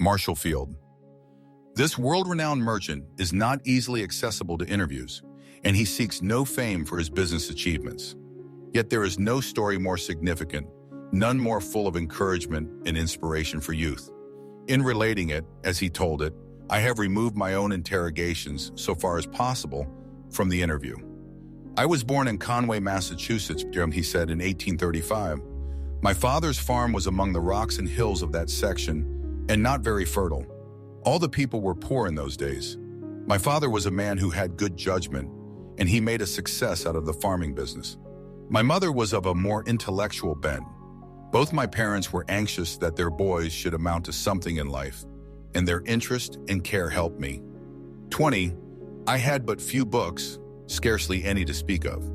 Marshall Field. This world-renowned merchant is not easily accessible to interviews, and he seeks no fame for his business achievements. Yet there is no story more significant, none more full of encouragement and inspiration for youth. In relating it, as he told it, I have removed my own interrogations so far as possible from the interview. I was born in Conway, Massachusetts, he said, in 1835. My father's farm was among the rocks and hills of that section and not very fertile. All the people were poor in those days. My father was a man who had good judgment, and he made a success out of the farming business. My mother was of a more intellectual bent. Both my parents were anxious that their boys should amount to something in life, and their interest and care helped me. 20, I had but few books, scarcely any to speak of.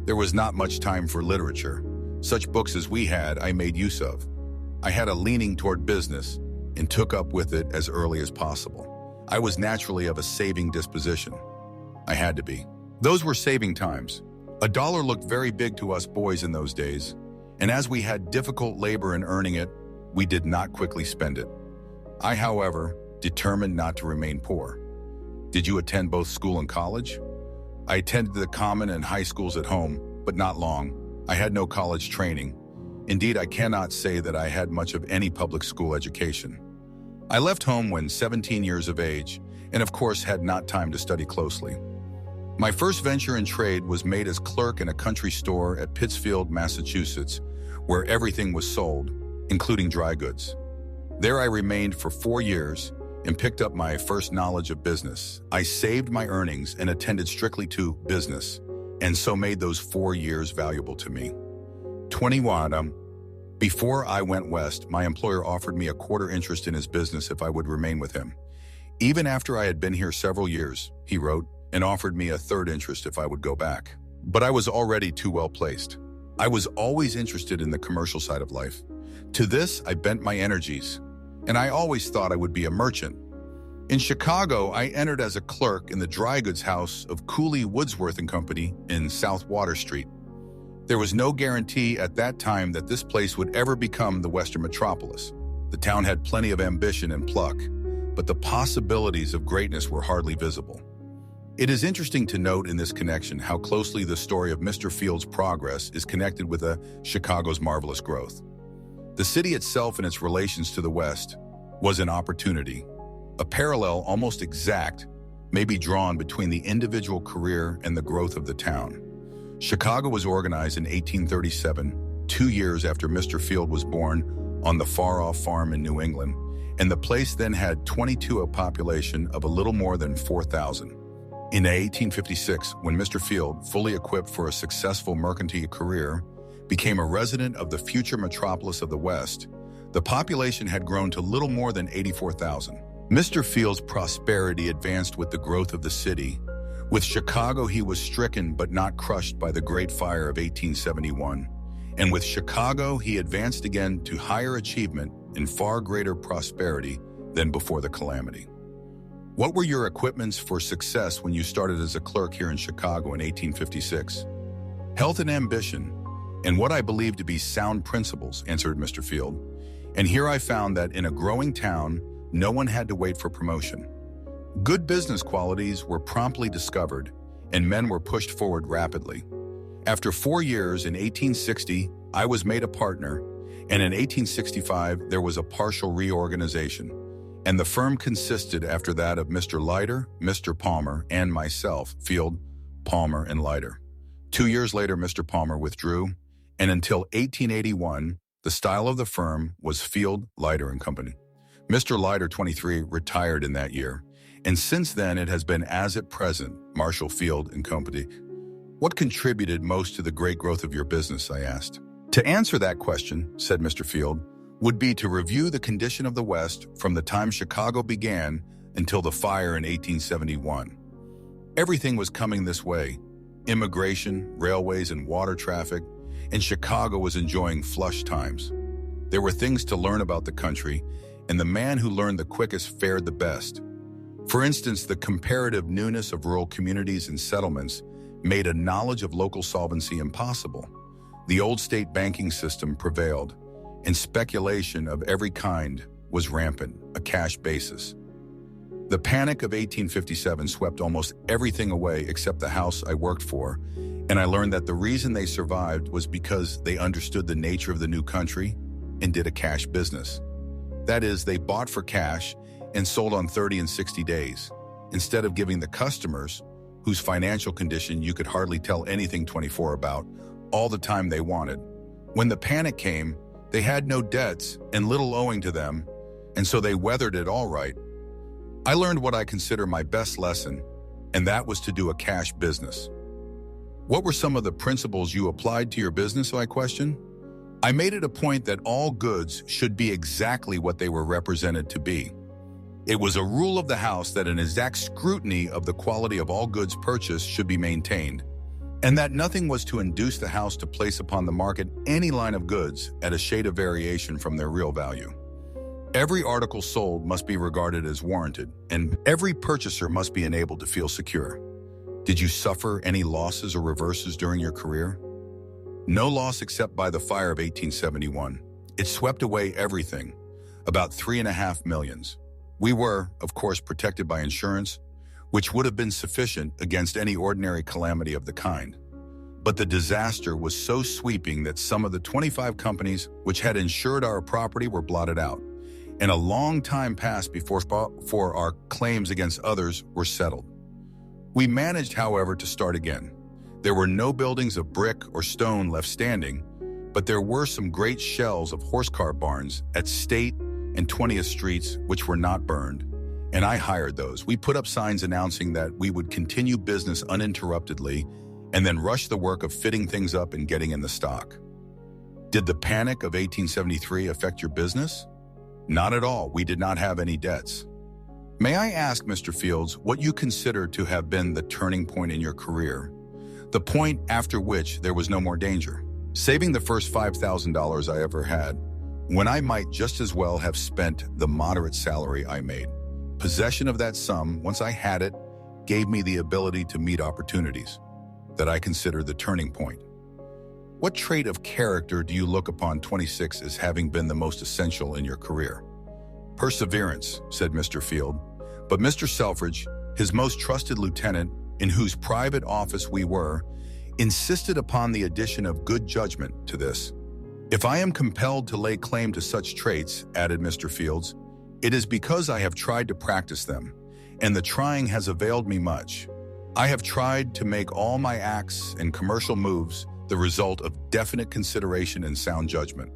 There was not much time for literature. Such books as we had, I made use of. I had a leaning toward business and took up with it as early as possible. I was naturally of a saving disposition. I had to be. Those were saving times. A dollar looked very big to us boys in those days, and as we had difficult labor in earning it, we did not quickly spend it. I, however, determined not to remain poor. Did you attend both school and college? I attended the common and high schools at home, but not long. I had no college training. Indeed, I cannot say that I had much of any public school education. I left home when 17 years of age, and of course had not time to study closely. My first venture in trade was made as clerk in a country store at Pittsfield, Massachusetts, where everything was sold, including dry goods. There I remained for 4 years and picked up my first knowledge of business. I saved my earnings and attended strictly to business, and so made those 4 years valuable to me. 21. Before I went west, my employer offered me a quarter interest in his business if I would remain with him. Even after I had been here several years, he wrote, and offered me a third interest if I would go back. But I was already too well placed. I was always interested in the commercial side of life. To this, I bent my energies, and I always thought I would be a merchant. In Chicago, I entered as a clerk in the dry goods house of Cooley, Woodsworth and Company in South Water Street. There was no guarantee at that time that this place would ever become the Western metropolis. The town had plenty of ambition and pluck, but the possibilities of greatness were hardly visible. It is interesting to note in this connection how closely the story of Mr. Field's progress is connected with Chicago's marvelous growth. The city itself and its relations to the West was an opportunity. A parallel almost exact may be drawn between the individual career and the growth of the town. Chicago was organized in 1837, 2 years after Mr. Field was born, on the far-off farm in New England, and the place then had 22 a population of a little more than 4,000. In 1856, when Mr. Field, fully equipped for a successful mercantile career, became a resident of the future metropolis of the West, the population had grown to little more than 84,000. Mr. Field's prosperity advanced with the growth of the city. With Chicago, he was stricken but not crushed by the Great Fire of 1871. And with Chicago, he advanced again to higher achievement and far greater prosperity than before the calamity. What were your equipments for success when you started as a clerk here in Chicago in 1856? Health and ambition, and what I believe to be sound principles, answered Mr. Field. And here I found that in a growing town, no one had to wait for promotion. Good business qualities were promptly discovered, and men were pushed forward rapidly. After 4 years in 1860, I was made a partner, and in 1865, there was a partial reorganization. And the firm consisted after that of Mr. Leiter, Mr. Palmer, and myself, Field, Palmer, and Leiter. 2 years later, Mr. Palmer withdrew, and until 1881, the style of the firm was Field, Leiter and Company. Mr. Leiter, 23, retired in that year, and since then it has been as at present, Marshall Field and Company. What contributed most to the great growth of your business, I asked. To answer that question, said Mr. Field, would be to review the condition of the West from the time Chicago began until the fire in 1871. Everything was coming this way: immigration, railways, and water traffic, and Chicago was enjoying flush times. There were things to learn about the country, and the man who learned the quickest fared the best. For instance, the comparative newness of rural communities and settlements made a knowledge of local solvency impossible. The old state banking system prevailed, and speculation of every kind was rampant, a cash basis. The panic of 1857 swept almost everything away except the house I worked for, and I learned that the reason they survived was because they understood the nature of the new country and did a cash business. That is, they bought for cash and sold on 30 and 60 days, instead of giving the customers, whose financial condition you could hardly tell anything 24 about, all the time they wanted. When the panic came, they had no debts and little owing to them, and so they weathered it all right. I learned what I consider my best lesson, and that was to do a cash business. What were some of the principles you applied to your business, I questioned? I made it a point that all goods should be exactly what they were represented to be. It was a rule of the house that an exact scrutiny of the quality of all goods purchased should be maintained, and that nothing was to induce the house to place upon the market any line of goods at a shade of variation from their real value. Every article sold must be regarded as warranted, and every purchaser must be enabled to feel secure. Did you suffer any losses or reverses during your career? No loss except by the fire of 1871. It swept away everything, about $3.5 million. We were, of course, protected by insurance, which would have been sufficient against any ordinary calamity of the kind. But the disaster was so sweeping that some of the 25 companies which had insured our property were blotted out, and a long time passed before our claims against others were settled. We managed, however, to start again. There were no buildings of brick or stone left standing, but there were some great shells of horse-car barns at State and 20th Streets which were not burned, and I hired those. We put up signs announcing that we would continue business uninterruptedly and then rush the work of fitting things up and getting in the stock. Did the panic of 1873 affect your business? Not at all. We did not have any debts. May I ask, Mr. Fields, what you consider to have been the turning point in your career, the point after which there was no more danger? Saving the first $5,000 I ever had, when I might just as well have spent the moderate salary I made. Possession of that sum, once I had it, gave me the ability to meet opportunities that I consider the turning point. What trait of character do you look upon 26 as having been the most essential in your career? Perseverance, said Mr. Field. But Mr. Selfridge, his most trusted lieutenant, in whose private office we were, insisted upon the addition of good judgment to this. If I am compelled to lay claim to such traits, added Mr. Fields, it is because I have tried to practice them, and the trying has availed me much. I have tried to make all my acts and commercial moves the result of definite consideration and sound judgment.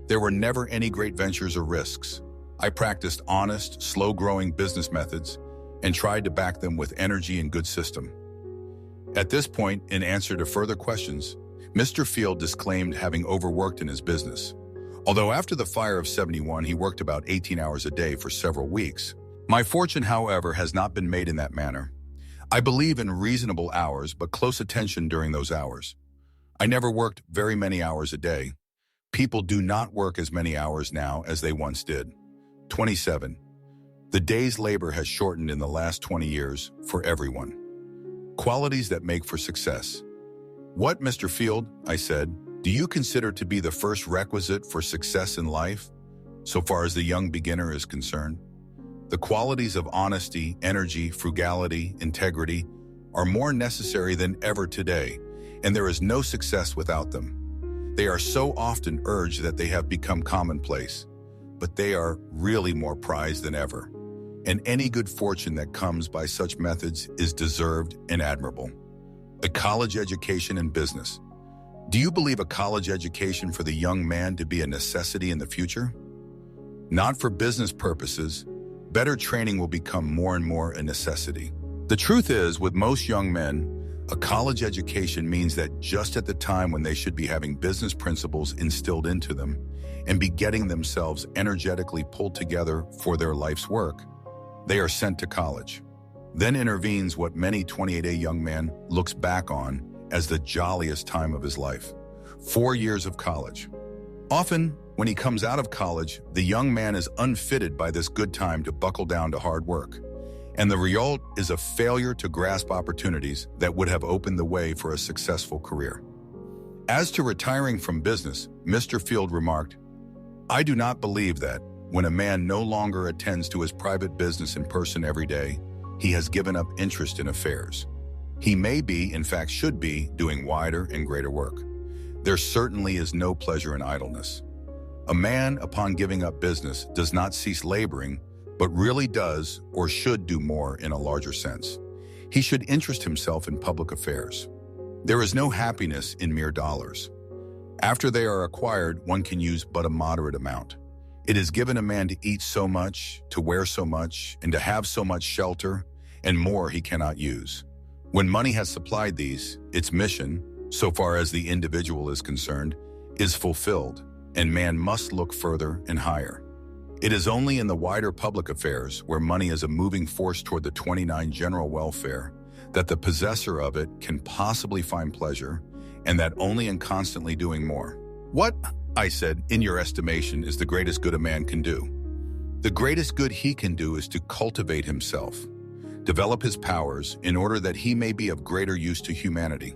There were never any great ventures or risks. I practiced honest, slow-growing business methods and tried to back them with energy and good system. At this point, in answer to further questions, Mr. Field disclaimed having overworked in his business. Although after the fire of 71, he worked about 18 hours a day for several weeks. My fortune, however, has not been made in that manner. I believe in reasonable hours, but close attention during those hours. I never worked very many hours a day. People do not work as many hours now as they once did. 27. The day's labor has shortened in the last 20 years for everyone. Qualities that make for success. What, Mr. Field, I said, do you consider to be the first requisite for success in life, so far as the young beginner is concerned? The qualities of honesty, energy, frugality, integrity are more necessary than ever today, and there is no success without them. They are so often urged that they have become commonplace, but they are really more prized than ever, and any good fortune that comes by such methods is deserved and admirable. A college education and business. Do you believe a college education for the young man to be a necessity in the future? Not for business purposes. Better training will become more and more a necessity. The truth is, with most young men, a college education means that just at the time when they should be having business principles instilled into them and be getting themselves energetically pulled together for their life's work, they are sent to college. Then intervenes what many 28A young man looks back on as the jolliest time of his life. 4 years of college. Often, when he comes out of college, the young man is unfitted by this good time to buckle down to hard work, and the result is a failure to grasp opportunities that would have opened the way for a successful career. As to retiring from business, Mr. Field remarked, I do not believe that, When a man no longer attends to his private business in person every day, he has given up interest in affairs. He may be, in fact should be, doing wider and greater work. There certainly is no pleasure in idleness. A man, upon giving up business, does not cease laboring, but really does or should do more in a larger sense. He should interest himself in public affairs. There is no happiness in mere dollars. After they are acquired, one can use but a moderate amount. It is given a man to eat so much, to wear so much, and to have so much shelter, and more he cannot use. When money has supplied these, its mission, so far as the individual is concerned, is fulfilled, and man must look further and higher. It is only in the wider public affairs, where money is a moving force toward the 29 general welfare, that the possessor of it can possibly find pleasure, and that only in constantly doing more. What, I said, in your estimation, is the greatest good a man can do? The greatest good he can do is to cultivate himself, develop his powers in order that he may be of greater use to humanity.